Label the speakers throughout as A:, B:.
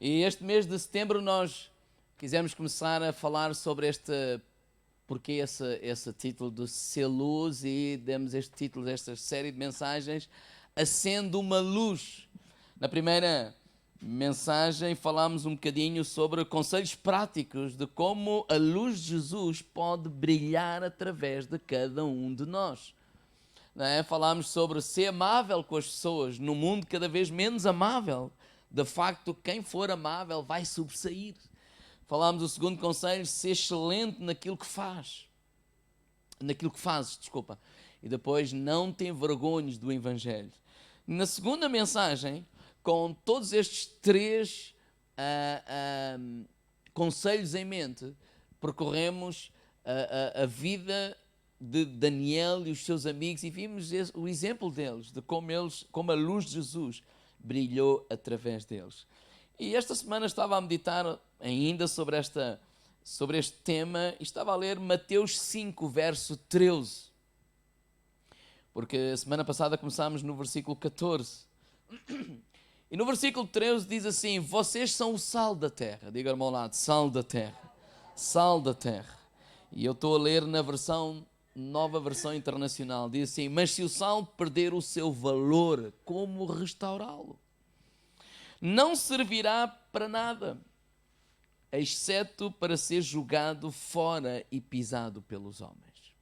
A: E este mês de setembro nós quisemos começar a falar sobre porque esse título de ser luz, e demos este título desta série de mensagens, Acendo uma Luz. Na primeira mensagem falámos um bocadinho sobre conselhos práticos de como a luz de Jesus pode brilhar através de cada um de nós. Não é? Falámos sobre ser amável com as pessoas num mundo cada vez menos amável. De facto, quem for amável vai sobressair. Falámos o segundo conselho, ser excelente naquilo que faz. Naquilo que fazes, desculpa. E depois, não ter vergonhas do Evangelho. Na segunda mensagem, com todos estes três conselhos em mente, percorremos a vida de Daniel e os seus amigos e vimos o exemplo deles, de como a luz de Jesus brilhou através deles. E esta semana estava a meditar ainda sobre este tema e estava a ler Mateus 5, verso 13. Porque a semana passada começámos no versículo 14. E no versículo 13 diz assim: vocês são o sal da terra. Diga ao meu lado, sal da terra. Sal da terra. E eu estou a ler na nova versão internacional. Diz assim: mas se o sal perder o seu valor, como restaurá-lo? Não servirá para nada, exceto para ser jogado fora e pisado pelos homens.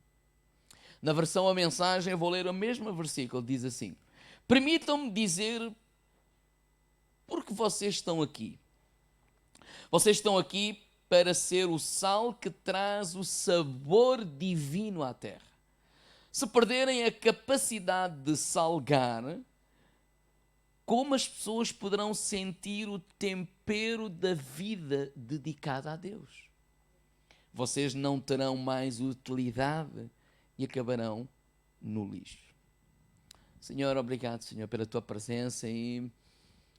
A: Na versão A Mensagem, eu vou ler o mesmo versículo. Diz assim: permitam-me dizer porque vocês estão aqui. Vocês estão aqui para ser o sal que traz o sabor divino à terra. Se perderem a capacidade de salgar, como as pessoas poderão sentir o tempero da vida dedicada a Deus? Vocês não terão mais utilidade e acabarão no lixo. Senhor, obrigado, Senhor, pela Tua presença, e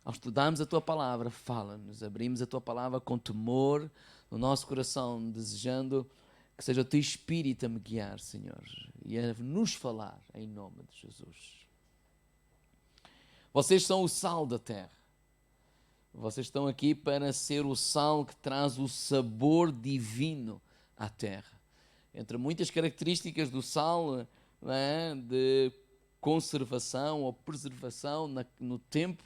A: ao estudarmos a Tua palavra, fala-nos, abrimos a Tua palavra com temor no nosso coração, desejando que seja o Teu Espírito a me guiar, Senhor, e a nos falar em nome de Jesus. Vocês são o sal da terra. Vocês estão aqui para ser o sal que traz o sabor divino à terra. Entre muitas características do sal, não é, de conservação ou preservação, no tempo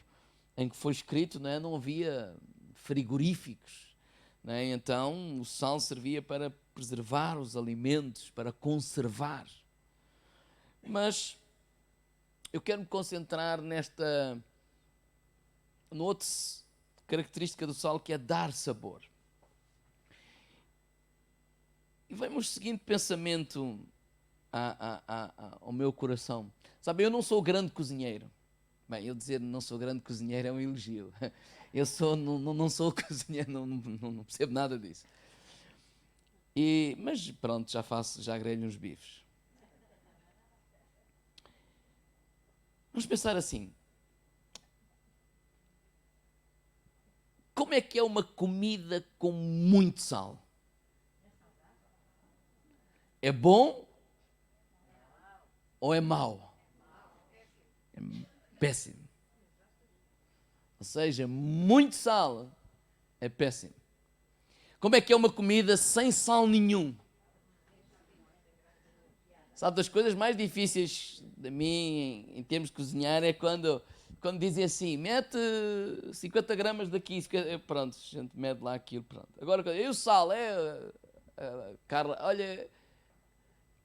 A: em que foi escrito, não havia frigoríficos. Não é? Então, o sal servia para preservar os alimentos, para conservar. Mas eu quero me concentrar no outra característica do sal, que é dar sabor. E vemos o seguinte pensamento ao meu coração. Sabe, eu não sou grande cozinheiro. Bem, eu dizer não sou grande cozinheiro é um elogio. Eu não sou cozinheiro, não percebo nada disso. Mas pronto, já grelho uns bifes. Vamos pensar assim: como é que é uma comida com muito sal? É bom ou é mau? É péssimo. Ou seja, muito sal é péssimo. Como é que é uma comida sem sal nenhum? Sabe, das coisas mais difíceis de mim em termos de cozinhar é quando dizem assim: mete 50 gramas daqui, pronto, a gente mete lá aquilo, pronto. Agora, e o sal? Carla, olha,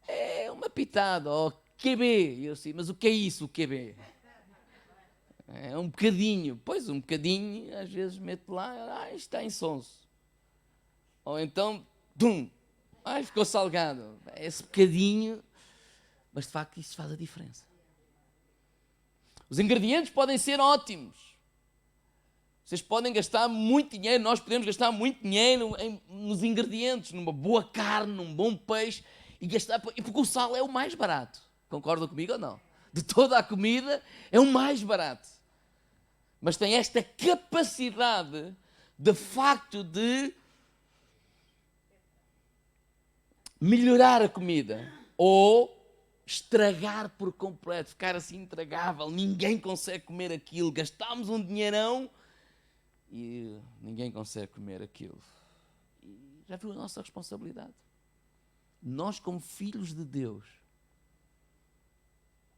A: é uma pitada, ou QB. E eu assim, mas o que é isso, o QB? É um bocadinho. Pois, um bocadinho, às vezes meto lá, está insonso. Ou então, ficou salgado. Esse bocadinho, mas de facto isso faz a diferença. Os ingredientes podem ser ótimos. Vocês podem gastar muito dinheiro, nós podemos gastar muito dinheiro nos ingredientes, numa boa carne, num bom peixe, porque o sal é o mais barato. Concordam comigo ou não? De toda a comida é o mais barato. Mas tem esta capacidade, de facto, de melhorar a comida ou estragar por completo, ficar assim intragável, ninguém consegue comer aquilo, gastámos um dinheirão e ninguém consegue comer aquilo. E já viu a nossa responsabilidade? Nós, como filhos de Deus,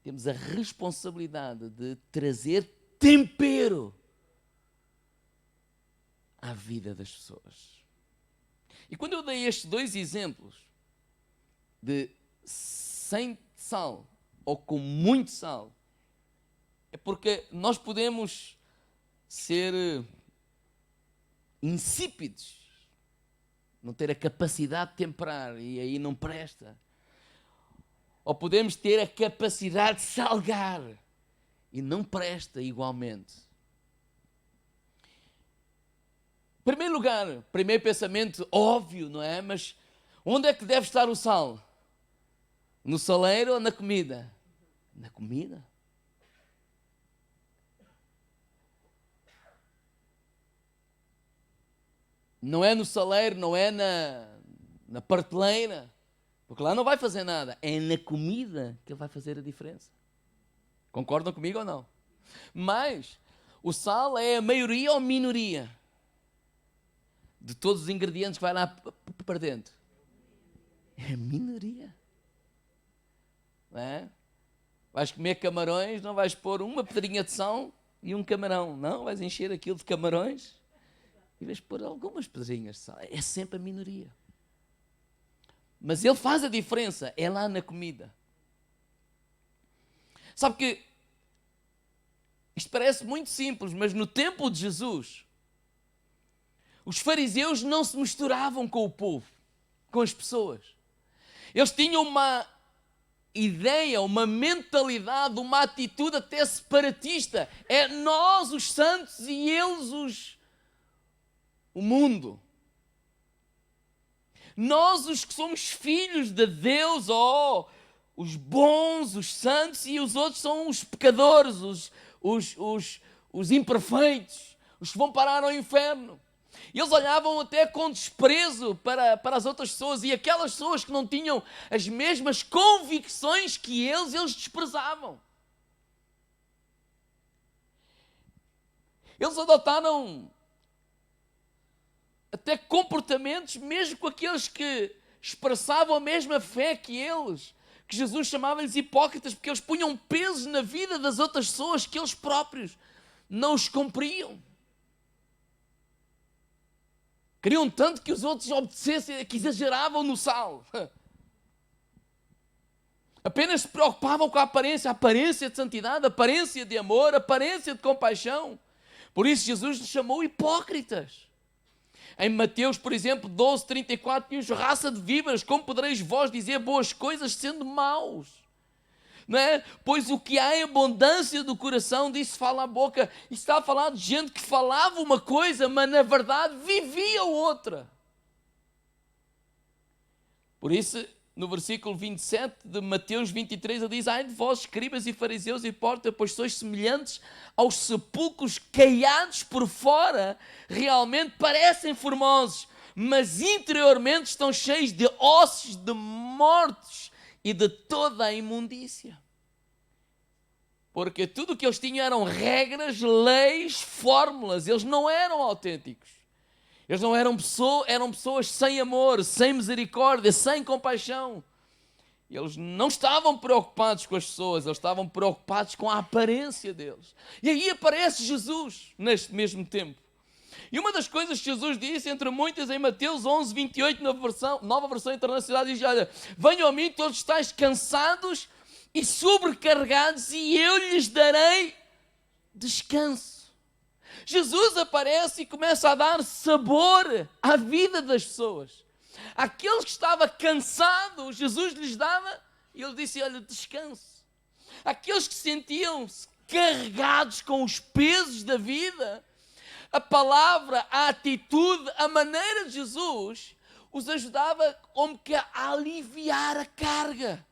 A: temos a responsabilidade de trazer tempero à vida das pessoas. E quando eu dei estes dois exemplos de sem sal ou com muito sal, é porque nós podemos ser insípidos, não ter a capacidade de temperar, e aí não presta. Ou podemos ter a capacidade de salgar, e não presta igualmente. Em primeiro lugar, primeiro pensamento óbvio, não é? Mas onde é que deve estar o sal? No saleiro ou na comida? Na comida. Não é no saleiro, não é na prateleira, porque lá não vai fazer nada. É na comida que ele vai fazer a diferença. Concordam comigo ou não? Mas o sal é a maioria ou minoria de todos os ingredientes que vai lá para dentro? É a minoria. Não é? Vais comer camarões, não vais pôr uma pedrinha de sal e um camarão. Não, vais encher aquilo de camarões e vais pôr algumas pedrinhas de sal. É sempre a minoria. Mas ele faz a diferença, é lá na comida. Sabe que isto parece muito simples, mas no tempo de Jesus, os fariseus não se misturavam com o povo, com as pessoas. Eles tinham uma ideia, uma mentalidade, uma atitude até separatista. É nós os santos e eles o mundo. Nós os que somos filhos de Deus, os bons, os santos, e os outros são os pecadores, os imperfeitos, os que vão parar ao inferno. E eles olhavam até com desprezo para as outras pessoas, e aquelas pessoas que não tinham as mesmas convicções que eles desprezavam. Eles adotaram até comportamentos, mesmo com aqueles que expressavam a mesma fé que eles, que Jesus chamava-lhes hipócritas, porque eles punham pesos na vida das outras pessoas que eles próprios não os cumpriam. Queriam tanto que os outros obedecessem, que exageravam no sal. Apenas se preocupavam com a aparência de santidade, a aparência de amor, a aparência de compaixão. Por isso Jesus lhes chamou hipócritas. Em Mateus, por exemplo, 12:34, diz: raça de víboras, como podereis vós dizer boas coisas sendo maus? Não é? Pois o que há em abundância do coração, disso fala a boca. E está a falar de gente que falava uma coisa, mas na verdade vivia outra. Por isso, no versículo 27 de Mateus 23, ele diz: ai de vós, escribas e fariseus hipócritas, pois sois semelhantes aos sepulcros caiados por fora, realmente parecem formosos, mas interiormente estão cheios de ossos de mortos e de toda a imundícia. Porque tudo o que eles tinham eram regras, leis, fórmulas. Eles não eram autênticos. Eles não eram pessoas sem amor, sem misericórdia, sem compaixão. Eles não estavam preocupados com as pessoas, eles estavam preocupados com a aparência deles. E aí aparece Jesus neste mesmo tempo. E uma das coisas que Jesus disse, entre muitas, em Mateus 11:28, nova versão internacional, diz: olha, venham a mim todos estáis cansados e sobrecarregados, e eu lhes darei descanso. Jesus aparece e começa a dar sabor à vida das pessoas. Aqueles que estavam cansados, Jesus lhes dava, e ele disse: olha, descanso. Aqueles que sentiam-se carregados com os pesos da vida, a palavra, a atitude, a maneira de Jesus os ajudava como que a aliviar a carga.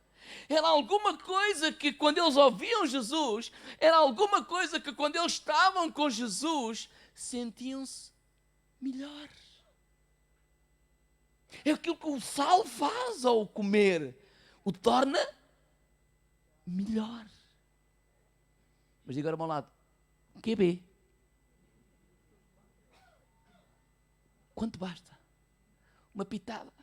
A: Era alguma coisa que quando eles ouviam Jesus, era alguma coisa que quando eles estavam com Jesus, sentiam-se melhor. É aquilo que o sal faz ao comer, o torna melhor. Mas diga ao meu lado, QB. Quanto basta? Uma pitada.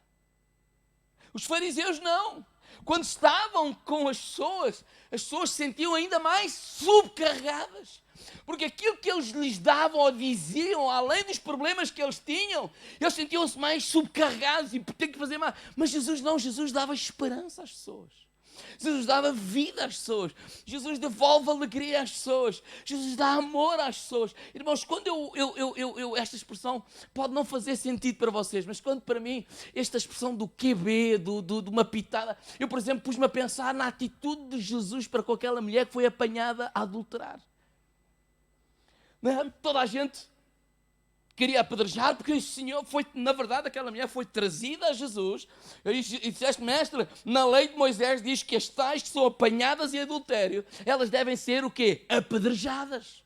A: Os fariseus não. Quando estavam com as pessoas se sentiam ainda mais subcarregadas. Porque aquilo que eles lhes davam ou diziam, além dos problemas que eles tinham, eles sentiam-se mais subcarregados e têm que fazer mais. Mas Jesus não, Jesus dava esperança às pessoas. Jesus dava vida às pessoas. Jesus devolve alegria às pessoas. Jesus dá amor às pessoas. Irmãos, quando esta expressão pode não fazer sentido para vocês, mas quando para mim, esta expressão do QB, de uma pitada, eu, por exemplo, pus-me a pensar na atitude de Jesus para com aquela mulher que foi apanhada a adulterar. Não, toda a gente queria apedrejar, porque o Senhor foi, na verdade, aquela mulher foi trazida a Jesus e disseste, mestre, na lei de Moisés diz que as tais que são apanhadas em adultério, elas devem ser o quê? Apedrejadas.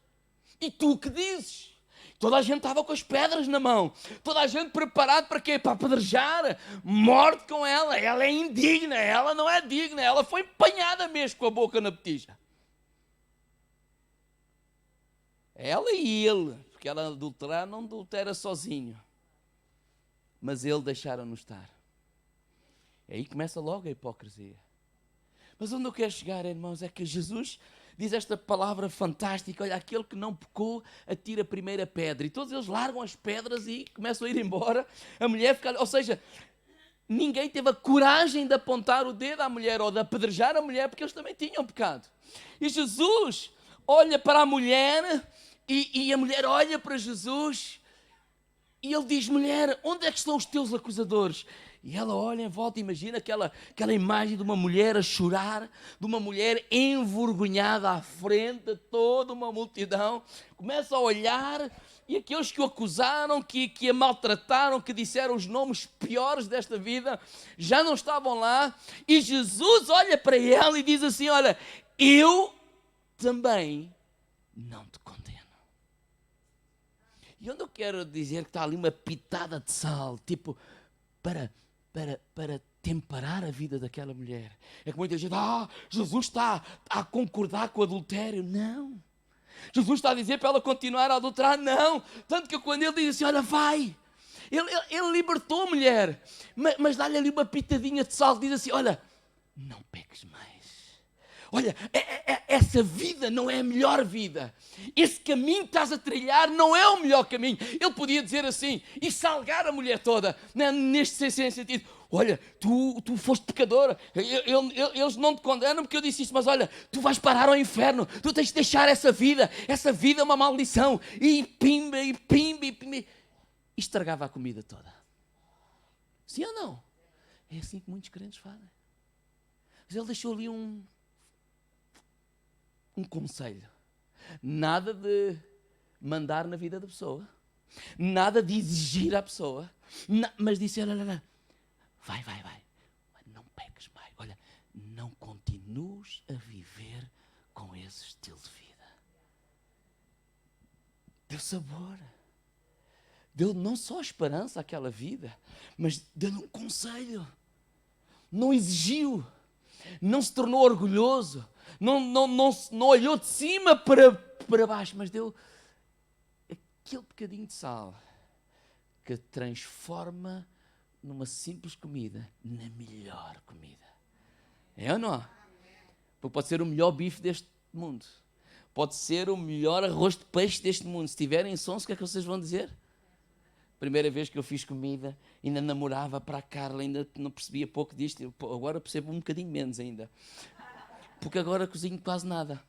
A: E tu que dizes? Toda a gente estava com as pedras na mão, toda a gente preparado para quê? Para apedrejar, morte com ela é indigna, ela não é digna, ela foi apanhada mesmo com a boca na botija. Ela e ele, porque ela adulterar não adultera sozinho, mas ele deixaram-no estar. E aí começa logo a hipocrisia. Mas onde eu quero chegar, irmãos, é que Jesus diz esta palavra fantástica, olha, aquele que não pecou, atira a primeira pedra. E todos eles largam as pedras e começam a ir embora. A mulher fica, ou seja, ninguém teve a coragem de apontar o dedo à mulher ou de apedrejar a mulher, porque eles também tinham pecado. E Jesus olha para a mulher e a mulher olha para Jesus e ele diz, mulher, onde é que estão os teus acusadores? E ela olha em volta, imagina aquela imagem de uma mulher a chorar, de uma mulher envergonhada à frente de toda uma multidão. Começa a olhar e aqueles que o acusaram, que a maltrataram, que disseram os nomes piores desta vida, já não estavam lá. E Jesus olha para ela e diz assim, olha, eu também não te condeno. E onde eu quero dizer que está ali uma pitada de sal, tipo, para temperar a vida daquela mulher. É que muita gente, Jesus está a concordar com o adultério. Não. Jesus está a dizer para ela continuar a adulterar. Não. Tanto que quando ele diz assim, olha, vai. Ele libertou a mulher, mas dá-lhe ali uma pitadinha de sal, diz assim, olha, não peques mais. Olha, essa vida não é a melhor vida. Esse caminho que estás a trilhar não é o melhor caminho. Ele podia dizer assim, e salgar a mulher toda, né, neste sentido. Olha, tu foste pecadora, eles não te condenam porque eu disse isso, mas olha, tu vais parar ao inferno, tu tens de deixar essa vida é uma maldição. E pimba. E estragava a comida toda. Sim ou não? É assim que muitos crentes fazem. Mas ele deixou ali um conselho. Nada de mandar na vida da pessoa. Nada de exigir à pessoa. Mas disse, olha, vai. Não peques mais. Olha, não continues a viver com esse estilo de vida. Deu sabor. Deu não só esperança àquela vida, mas deu um conselho. Não exigiu. Não se tornou orgulhoso. Não olhou de cima para baixo, mas deu aquele bocadinho de sal que transforma numa simples comida, na melhor comida. É ou não? Porque pode ser o melhor bife deste mundo. Pode ser o melhor arroz de peixe deste mundo. Se tiverem sons, o que é que vocês vão dizer? Primeira vez que eu fiz comida, ainda namorava para a Carla, ainda não percebia pouco disto. Agora percebo um bocadinho menos ainda. Porque agora cozinho quase nada.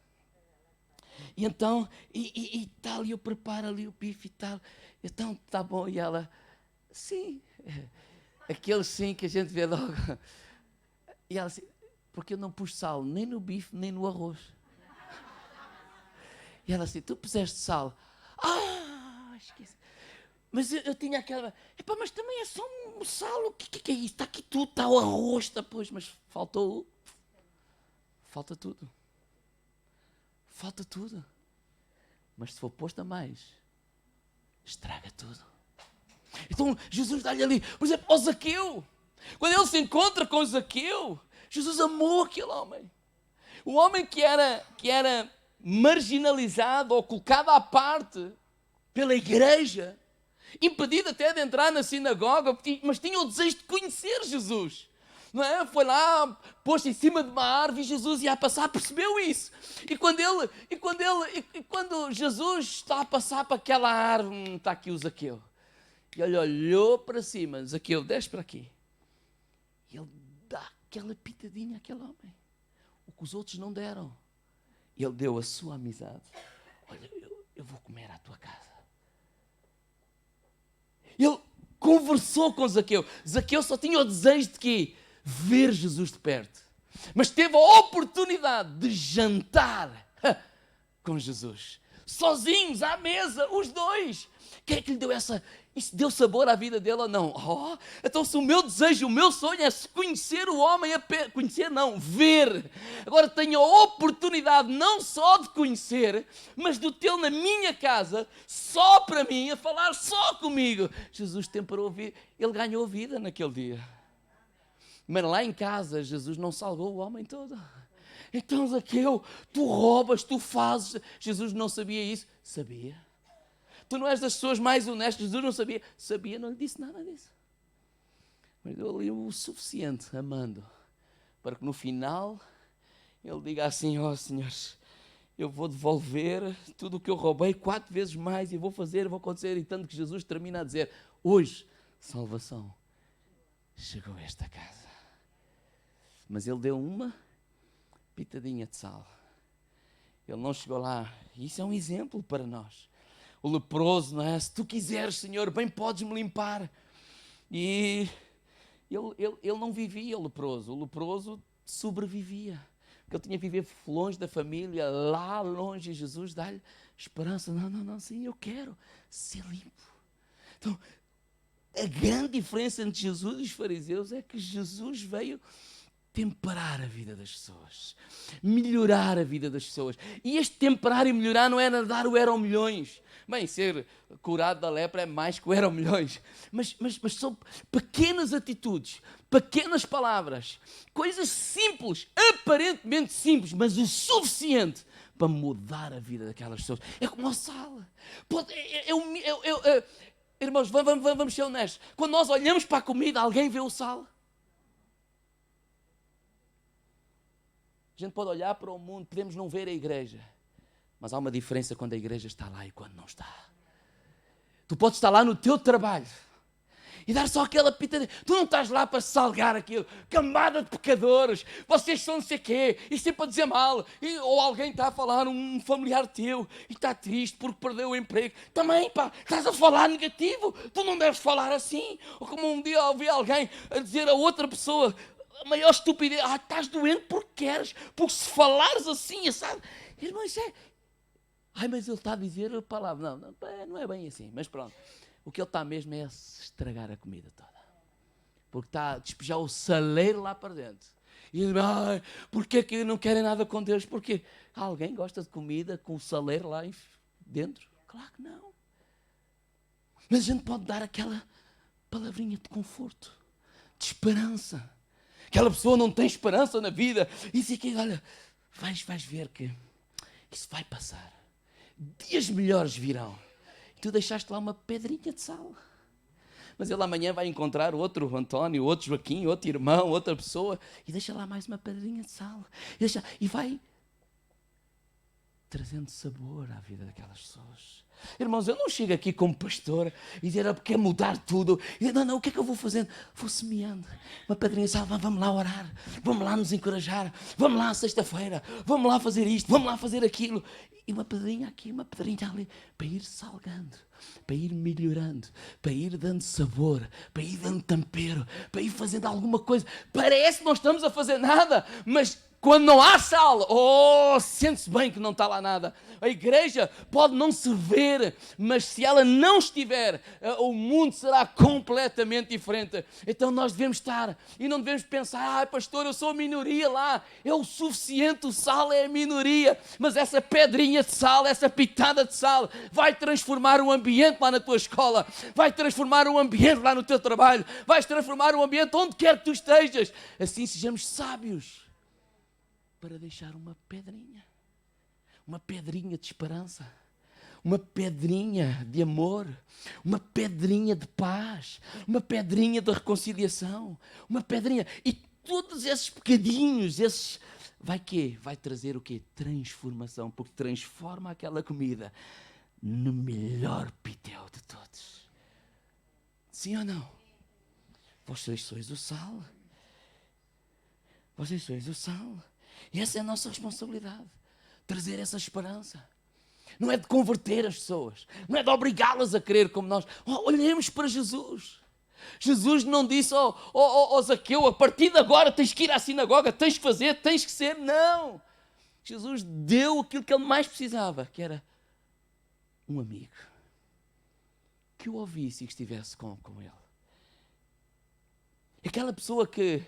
A: E então, e tal, eu preparo ali o bife e tal. Então, está bom. E ela, sim. Aquele sim que a gente vê logo. E ela assim, porque eu não pus sal nem no bife, nem no arroz. E ela assim, tu puseste sal. Esqueci. Mas eu tinha aquela, mas também é só um sal, o que é isso? Está aqui tudo, está o arroz, está, pois, mas falta tudo. Falta tudo. Mas se for posto a mais, estraga tudo. Então Jesus dá-lhe ali, por exemplo, ao Zaqueu. Quando ele se encontra com Zaqueu, Jesus amou aquele homem. O homem que era marginalizado ou colocado à parte pela igreja. impedido até de entrar na sinagoga, mas tinha o desejo de conhecer Jesus. Não é? Foi lá, pôs-se em cima de uma árvore e Jesus ia a passar, percebeu isso. E quando Jesus está a passar para aquela árvore, está aqui o Zaqueu. E ele olhou para cima, Zaqueu, desce para aqui. E ele dá aquela pitadinha àquele homem, o que os outros não deram. Ele deu a sua amizade. Olha, eu vou comer à tua casa. Ele conversou com Zaqueu. Zaqueu só tinha o desejo de quê? Ver Jesus de perto. Mas teve a oportunidade de jantar com Jesus. Sozinhos, à mesa, os dois. Quem é que lhe deu essa... Isso deu sabor à vida dele ou não? Oh, então se o meu desejo, o meu sonho é conhecer o homem, conhecer não, ver. Agora tenho a oportunidade não só de conhecer, mas de tê-lo na minha casa, só para mim, a falar só comigo. Jesus temperou a vida, ele ganhou vida naquele dia. Mas lá em casa, Jesus não salvou o homem todo. Então, Zaqueu, tu roubas, tu fazes. Jesus não sabia isso? Sabia. Tu não és das pessoas mais honestas. Jesus não sabia. Sabia, não lhe disse nada disso. Mas deu ali o suficiente, amando, para que no final ele diga assim, ó senhores, eu vou devolver tudo o que eu roubei 4 vezes mais e vou fazer, vou acontecer. E tanto que Jesus termina a dizer, hoje, salvação chegou a esta casa. Mas ele deu uma pitadinha de sal. Ele não chegou lá. Isso é um exemplo para nós. O leproso, não é? Se tu quiseres, Senhor, bem podes-me limpar. E ele não vivia leproso. O leproso sobrevivia. Porque ele tinha que viver longe da família, lá longe. E Jesus dá-lhe esperança. Não, sim, eu quero ser limpo. Então, a grande diferença entre Jesus e os fariseus é que Jesus veio temperar a vida das pessoas, melhorar a vida das pessoas. E este temperar e melhorar não era dar o Euromilhões. Bem, ser curado da lepra é mais que o Euromilhões. Mas são pequenas atitudes, pequenas palavras, coisas simples, aparentemente simples, mas o suficiente para mudar a vida daquelas pessoas. É como o sal. Irmãos, vamos ser honestos. Quando nós olhamos para a comida, alguém vê o sal? A gente pode olhar para o mundo, podemos não ver a igreja, mas há uma diferença quando a igreja está lá e quando não está. Tu podes estar lá no teu trabalho e dar só aquela pitadinha. Tu não estás lá para salgar aquilo. Camada de pecadores, vocês são não sei o quê, e sempre a dizer mal. Ou alguém está a falar, um familiar teu, e está triste porque perdeu o emprego. Também, pá, estás a falar negativo. Tu não deves falar assim. Ou como um dia ouvi alguém a dizer a outra pessoa, a maior estupidez, estás doente porque queres, porque se falares assim, sabe? Irmão, isso é... mas ele está a dizer a palavra. Não é bem assim, mas pronto. O que ele está mesmo é a estragar a comida toda. Porque está a despejar o saleiro lá para dentro. E ele diz, porquê que não querem nada com Deus? Porque alguém gosta de comida com o saleiro lá dentro? Claro que não. Mas a gente pode dar aquela palavrinha de conforto, de esperança. Aquela pessoa não tem esperança na vida. E diz aqui, olha, vais ver que isso vai passar. Dias melhores virão. E tu deixaste lá uma pedrinha de sal. Mas ele amanhã vai encontrar outro António, outro Joaquim, outro irmão, outra pessoa. E deixa lá mais uma pedrinha de sal. E vai trazendo sabor à vida daquelas pessoas. Irmãos, eu não chego aqui como pastor e dizer, quer mudar tudo. E dizer, não, o que é que eu vou fazendo? Vou semeando. Uma pedrinha de sal, vamos lá orar, vamos lá nos encorajar, vamos lá sexta-feira, vamos lá fazer isto, vamos lá fazer aquilo. E uma pedrinha aqui, uma pedrinha ali, para ir salgando, para ir melhorando, para ir dando sabor, para ir dando tempero, para ir fazendo alguma coisa. Parece que não estamos a fazer nada, mas quando não há sal, sente-se bem que não está lá nada. A igreja pode não se ver, mas se ela não estiver, o mundo será completamente diferente. Então nós devemos estar e não devemos pensar, pastor, eu sou a minoria lá. É o suficiente, o sal é a minoria. Mas essa pedrinha de sal, essa pitada de sal, vai transformar o ambiente lá na tua escola, vai transformar o ambiente lá no teu trabalho, vai transformar o ambiente onde quer que tu estejas. Assim sejamos sábios para deixar uma pedrinha de esperança, uma pedrinha de amor, uma pedrinha de paz, uma pedrinha de reconciliação, uma pedrinha. E todos esses bocadinhos, vai quê? Vai trazer o quê? Transformação, porque transforma aquela comida no melhor pitel de todos. Sim ou não? Vocês sois o sal. Vocês sois o sal. E essa é a nossa responsabilidade. Trazer essa esperança. Não é de converter as pessoas. Não é de obrigá-las a crer como nós. Olhemos para Jesus. Jesus não disse, Zaqueu, a partir de agora tens que ir à sinagoga, tens que fazer, tens que ser. Não. Jesus deu aquilo que ele mais precisava, que era um amigo. Que o ouvisse e que estivesse com ele. Aquela pessoa que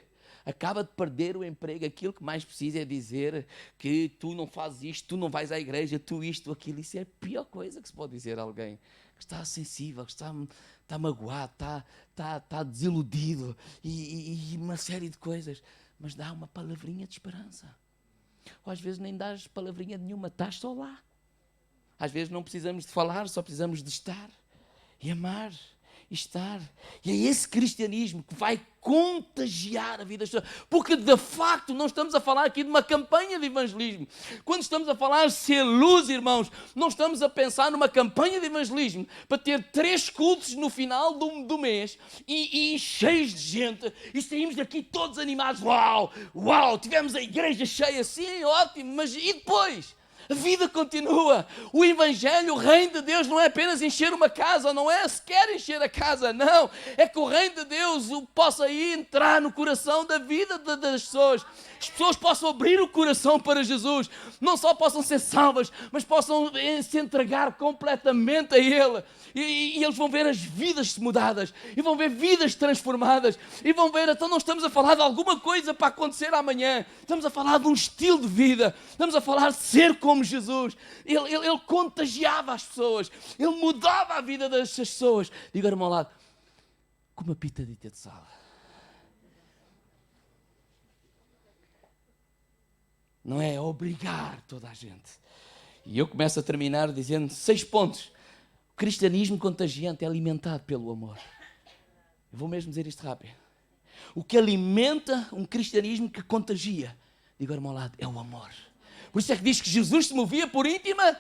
A: acaba de perder o emprego, aquilo que mais precisa é dizer que tu não fazes isto, tu não vais à igreja, tu isto, aquilo. Isso é a pior coisa que se pode dizer a alguém que está sensível, que está magoado, está desiludido e uma série de coisas. Mas dá uma palavrinha de esperança. Ou às vezes nem dás palavrinha nenhuma, estás só lá. Às vezes não precisamos de falar, só precisamos de estar e amar. Estar. E é esse cristianismo que vai contagiar a vida das pessoas. Porque, de facto, não estamos a falar aqui de uma campanha de evangelismo. Quando estamos a falar de ser luz, irmãos, não estamos a pensar numa campanha de evangelismo para ter 3 cultos no final do mês e cheios de gente e saímos daqui todos animados. Uau, tivemos a igreja cheia, sim, ótimo, mas e depois? A vida continua. O Evangelho, o reino de Deus não é apenas encher uma casa, não é sequer encher a casa, não. É que o reino de Deus possa entrar no coração da vida das pessoas. As pessoas possam abrir o coração para Jesus. Não só possam ser salvas, mas possam se entregar completamente a Ele. E eles vão ver as vidas mudadas. E vão ver vidas transformadas. E vão ver, então não estamos a falar de alguma coisa para acontecer amanhã. Estamos a falar de um estilo de vida. Estamos a falar de ser como Jesus. Ele contagiava as pessoas. Ele mudava a vida das pessoas. Diga, irmão, ao lado, com uma pitadita de sal. Não é obrigar toda a gente. E eu começo a terminar dizendo 6 pontos. O cristianismo contagiante é alimentado pelo amor. Eu vou mesmo dizer isto rápido. O que alimenta um cristianismo que contagia, digo, irmão, ao lado, é o amor. Por isso é que diz que Jesus se movia por íntima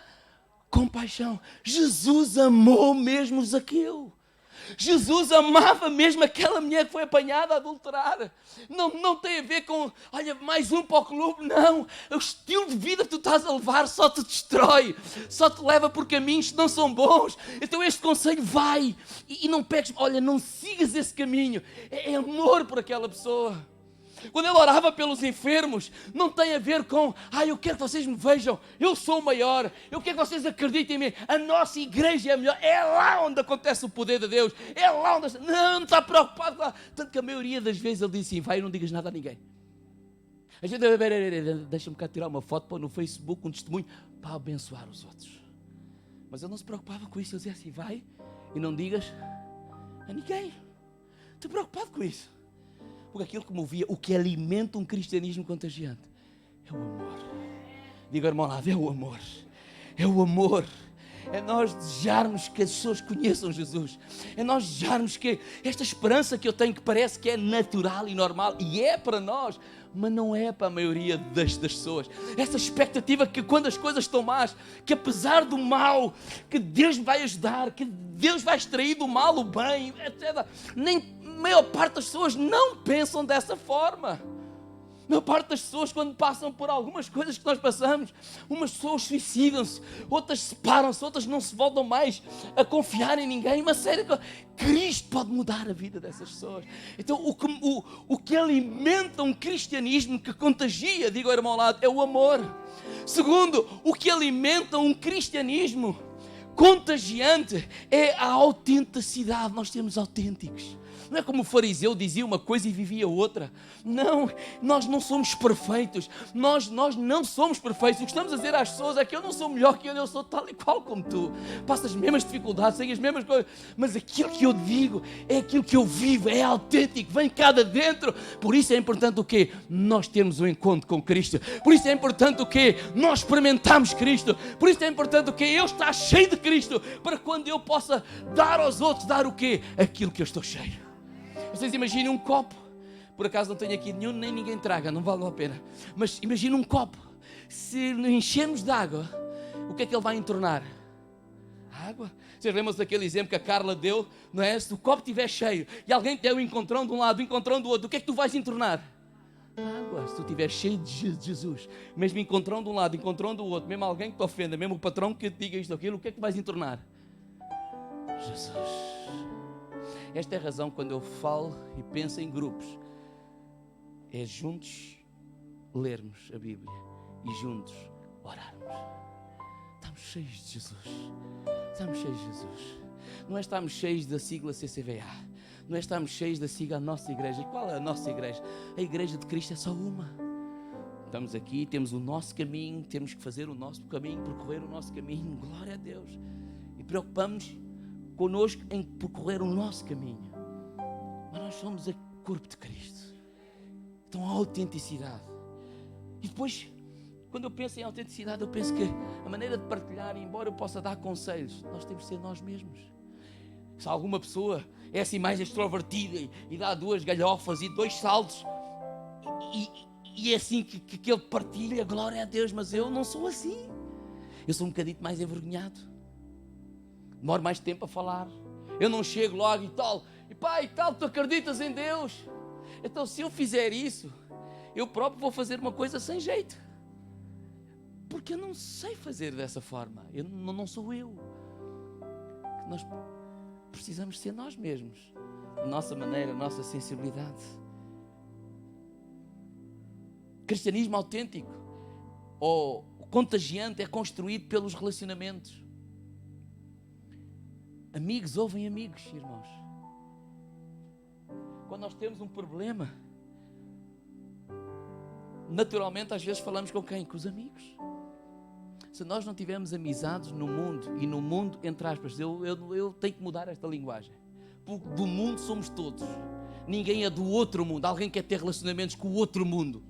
A: compaixão. Jesus amou mesmo Zaqueu. Jesus amava mesmo aquela mulher que foi apanhada a adulterar. Não tem a ver com, olha, mais um para o clube. Não, o estilo de vida que tu estás a levar só te destrói, só te leva por caminhos que não são bons. Então este conselho, vai e não pegues, olha, não sigas esse caminho. É amor por aquela pessoa. Quando ele orava pelos enfermos, não tem a ver com, eu quero que vocês me vejam, eu sou o maior, eu quero que vocês acreditem em mim, a nossa igreja é a melhor, é lá onde acontece o poder de Deus, é lá onde... Não está preocupado lá. Tanto que a maioria das vezes ele diz assim, vai e não digas nada a ninguém. A gente, deixa-me cá tirar uma foto, pôr no Facebook, um testemunho, para abençoar os outros. Mas ele não se preocupava com isso, ele dizia assim, vai e não digas a ninguém. Estou preocupado com isso. Porque aquilo que movia, o que alimenta um cristianismo contagiante, é o amor. Diga, irmão, lado, é o amor. É o amor. É nós desejarmos que as pessoas conheçam Jesus. É nós desejarmos que esta esperança que eu tenho, que parece que é natural e normal, e é para nós, mas não é para a maioria das pessoas. Essa expectativa que quando as coisas estão más, que apesar do mal, que Deus vai ajudar, que Deus vai extrair do mal o bem, etc. A maior parte das pessoas não pensam dessa forma. A maior parte das pessoas, quando passam por algumas coisas que nós passamos, umas pessoas suicidam-se, outras separam-se, outras não se voltam mais a confiar em ninguém. Uma série de coisas. Cristo pode mudar a vida dessas pessoas. Então, o que alimenta um cristianismo que contagia, digo ao irmão ao lado, é o amor. Segundo, o que alimenta um cristianismo contagiante é a autenticidade. Nós temos autênticos. Não é como o fariseu dizia uma coisa e vivia outra. Não, nós não somos perfeitos. Nós não somos perfeitos. O que estamos a dizer às pessoas é que eu não sou melhor que ele, eu sou tal e qual como tu. Passo as mesmas dificuldades, tenho as mesmas coisas, mas aquilo que eu digo é aquilo que eu vivo, é autêntico, vem cá de dentro. Por isso é importante o quê? Nós termos um encontro com Cristo. Por isso é importante o quê? Nós experimentarmos Cristo. Por isso é importante o quê? Eu estar cheio de Cristo, para quando eu possa dar aos outros, dar o quê? Aquilo que eu estou cheio. Vocês imaginem um copo. Por acaso não tenho aqui nenhum, nem ninguém traga, não vale a pena. Mas imagina um copo. Se enchermos de água, o que é que ele vai entornar? Água. Vocês lembram-se daquele exemplo que a Carla deu, não é? Se o copo estiver cheio e alguém der o encontrão de um lado, o encontrão do outro, o que é que tu vais entornar? Água. Se tu estiver cheio de Jesus, mesmo encontrão de um lado, encontrão do outro, mesmo alguém que te ofenda, mesmo o patrão que te diga isto ou aquilo, o que é que tu vais entornar? Jesus. Esta é a razão quando eu falo e penso em grupos, é juntos lermos a Bíblia e juntos orarmos. Estamos cheios de Jesus. Estamos cheios de Jesus. Não é estarmos cheios da sigla CCVA. Não é estarmos cheios da sigla nossa igreja. E qual é a nossa igreja? A igreja de Cristo é só uma. Estamos aqui, temos o nosso caminho, temos que fazer o nosso caminho, percorrer o nosso caminho. Glória a Deus. E preocupamos connosco em percorrer o nosso caminho. Mas nós somos o corpo de Cristo. Então a autenticidade. E depois, quando eu penso em autenticidade, eu penso que a maneira de partilhar, embora eu possa dar conselhos, nós temos de ser nós mesmos. Se alguma pessoa é assim mais extrovertida e dá 2 galhofas e 2 saltos e é assim que ele partilha, glória a Deus, mas eu não sou assim. Eu sou um bocadinho mais envergonhado. Demoro mais tempo a falar. Eu não chego logo e tal. E pai, tal, tu acreditas em Deus? Então se eu fizer isso, eu próprio vou fazer uma coisa sem jeito. Porque eu não sei fazer dessa forma. Não sou eu. Nós precisamos ser nós mesmos. A nossa maneira, a nossa sensibilidade. Cristianismo autêntico ou contagiante é construído pelos relacionamentos. Amigos ouvem amigos, irmãos. Quando nós temos um problema, naturalmente às vezes falamos com quem? Com os amigos. Se nós não tivermos amizades no mundo, e no mundo, entre aspas, eu tenho que mudar esta linguagem, porque do mundo somos todos, ninguém é do outro mundo. Alguém quer ter relacionamentos com o outro mundo?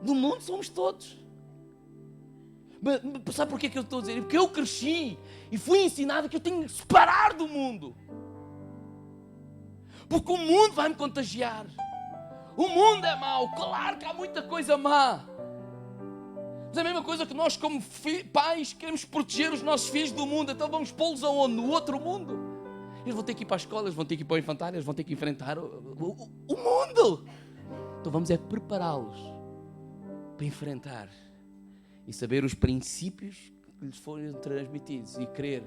A: Do mundo somos todos. Mas sabe porquê que eu estou a dizer? Porque eu cresci e fui ensinado que eu tenho que separar do mundo, porque o mundo vai me contagiar. O mundo é mau, claro que há muita coisa má, mas é a mesma coisa que nós como pais queremos proteger os nossos filhos do mundo. Então vamos pô-los aonde? No outro mundo. Eles vão ter que ir para as escolas, vão ter que ir para o infantário, eles vão ter que enfrentar o mundo. Então vamos é prepará-los para enfrentar e saber os princípios que lhes foram transmitidos e crer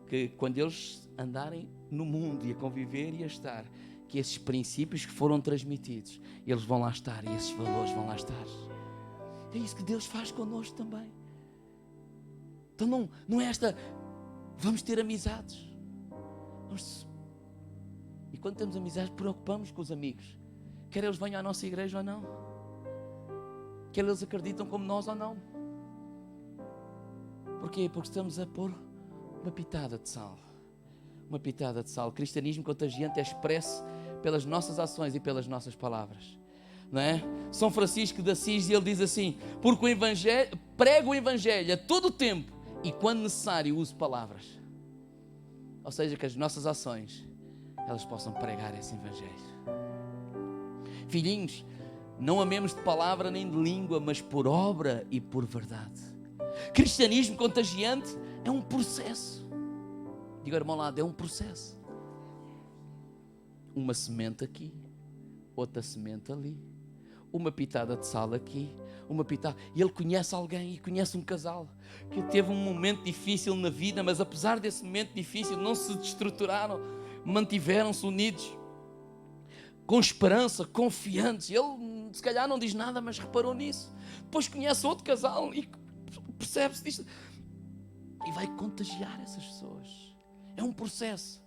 A: que quando eles andarem no mundo e a conviver e a estar, que esses princípios que foram transmitidos, eles vão lá estar e esses valores vão lá estar. É isso que Deus faz connosco também. Então não é esta, vamos ter amizades. E quando temos amizades, preocupamos com os amigos. Quer eles venham à nossa igreja ou não. Quer eles acreditam como nós ou não. Porquê? Porque estamos a pôr uma pitada de sal. Uma pitada de sal. O cristianismo contagiante é expresso pelas nossas ações e pelas nossas palavras. Não é? São Francisco de Assis, ele diz assim: porque o evangelho, prego o evangelho a todo o tempo e quando necessário uso palavras. Ou seja, que as nossas ações, elas possam pregar esse evangelho. Filhinhos, não amemos de palavra nem de língua, mas por obra e por verdade. Cristianismo contagiante é um processo. Diga, irmão, lá, é um processo. Uma semente aqui, outra semente ali, uma pitada de sal aqui, uma pitada. E ele conhece alguém, e conhece um casal que teve um momento difícil na vida, mas apesar desse momento difícil não se destruturaram, mantiveram-se unidos, com esperança, confiantes. Ele se calhar não diz nada, mas reparou nisso. Depois conhece outro casal e percebe-se disto e vai contagiar essas pessoas. É um processo.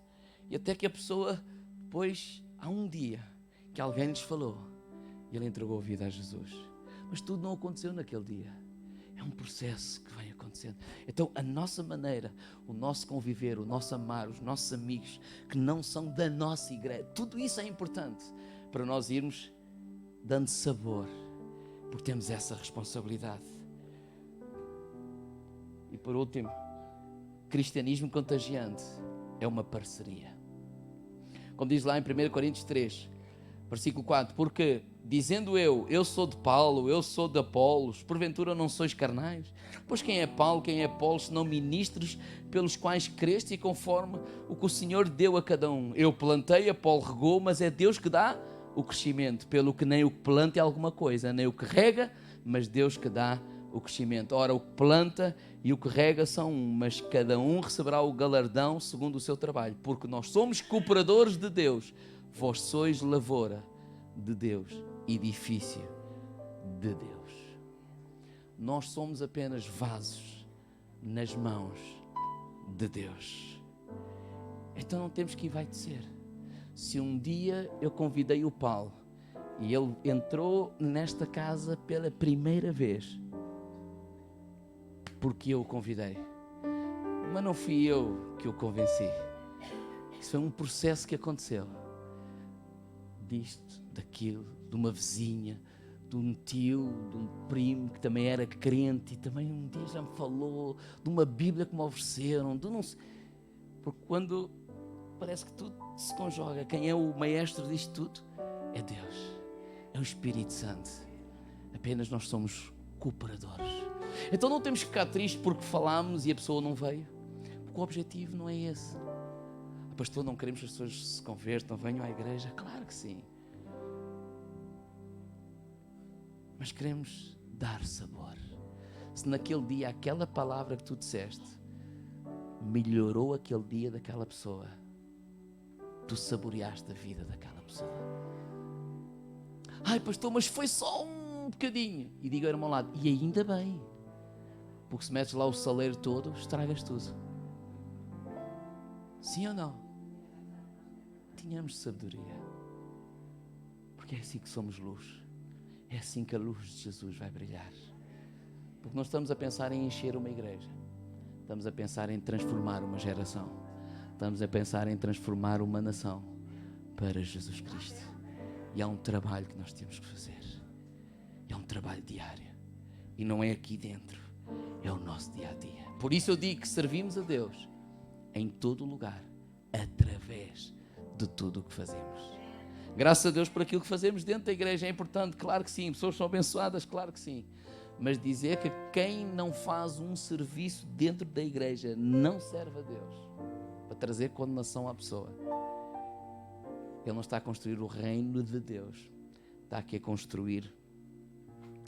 A: E até que a pessoa, depois, há um dia que alguém lhes falou e ele entregou a vida a Jesus. Mas tudo não aconteceu naquele dia. É um processo que vem acontecendo. Então a nossa maneira, o nosso conviver, o nosso amar, os nossos amigos que não são da nossa igreja, tudo isso é importante para nós irmos dando sabor, porque temos essa responsabilidade. E por último, cristianismo contagiante é uma parceria. Como diz lá em 1 Coríntios 3, versículo 4, porque dizendo eu sou de Paulo, eu sou de Apolos, porventura não sois carnais? Pois quem é Paulo, quem é Apolos, senão ministros pelos quais creste e conforme o que o Senhor deu a cada um. Eu plantei, Apolo regou, mas é Deus que dá o crescimento, pelo que nem o que planta é alguma coisa, nem o que rega, mas Deus que dá o crescimento. Ora, o que planta e o que rega são um, mas cada um receberá o galardão segundo o seu trabalho, porque nós somos cooperadores de Deus, vós sois lavoura de Deus, edifício de Deus. Nós somos apenas vasos nas mãos de Deus. Então não temos que envaidecer. Se um dia eu convidei o Paulo e ele entrou nesta casa pela primeira vez, porque eu o convidei, mas não fui eu que o convenci. Isso foi um processo que aconteceu. Disto, daquilo, de uma vizinha, de um tio, de um primo que também era crente e também um dia já me falou de uma Bíblia que me ofereceram, de não sei. Porque quando parece que tudo se conjuga, quem é o maestro disto tudo? É Deus, é o Espírito Santo. Apenas nós somos cooperadores. Então não temos que ficar tristes porque falámos e a pessoa não veio, porque o objetivo não é esse. Pastor, não queremos que as pessoas se convertam, venham à igreja. Claro que sim. Mas queremos dar sabor. Se naquele dia aquela palavra que tu disseste melhorou aquele dia daquela pessoa, tu saboreaste a vida daquela pessoa. Ai, pastor, mas foi só um bocadinho. E digo ao irmão ao lado, e ainda bem, porque se metes lá o saleiro todo, estragas tudo. Sim ou não? Tenhamos sabedoria, porque é assim que somos luz, é assim que a luz de Jesus vai brilhar, porque não estamos a pensar em encher uma igreja, estamos a pensar em transformar uma geração, estamos a pensar em transformar uma nação para Jesus Cristo. E há um trabalho que nós temos que fazer, é um trabalho diário, e não é aqui dentro, é o nosso dia a dia. Por isso eu digo que servimos a Deus em todo o lugar, através de tudo o que fazemos. Graças a Deus por aquilo que fazemos dentro da igreja é importante, claro que sim, pessoas são abençoadas, claro que sim, mas dizer que quem não faz um serviço dentro da igreja não serve a Deus, para trazer condenação à pessoa. Ele não está a construir o reino de Deus, está aqui a construir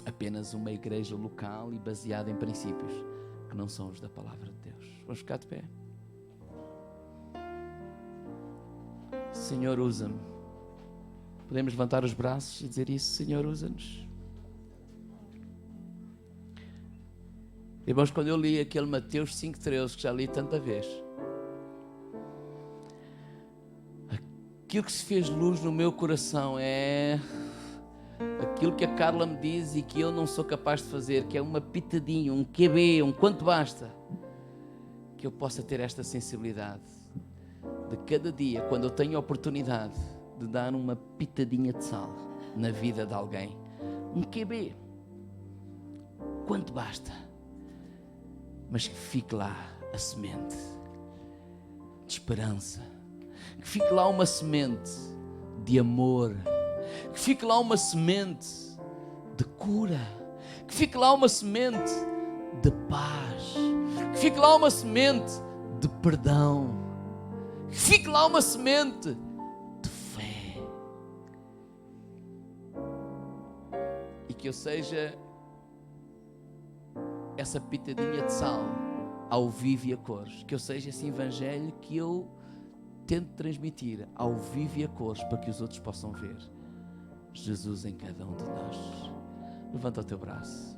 A: apenas uma igreja local e baseada em princípios que não são os da palavra de Deus. Vamos ficar de pé. Senhor, usa-me. Podemos levantar os braços e dizer isso? Senhor, usa-nos. Irmãos, quando eu li aquele Mateus 5,13, que já li tanta vez, aquilo que se fez luz no meu coração é aquilo que a Carla me diz e que eu não sou capaz de fazer, que é uma pitadinha, um QB, um quanto basta, que eu possa ter esta sensibilidade de cada dia, quando eu tenho a oportunidade de dar uma pitadinha de sal na vida de alguém, um QB, quanto basta, mas que fique lá a semente de esperança, que fique lá uma semente de amor, que fique lá uma semente de cura, que fique lá uma semente de paz, que fique lá uma semente de perdão, que fique lá uma semente de fé, e que eu seja essa pitadinha de sal ao vivo e a cores, que eu seja esse evangelho que eu tento transmitir ao vivo e a cores, para que os outros possam ver Jesus em cada um de nós. Levanta o teu braço.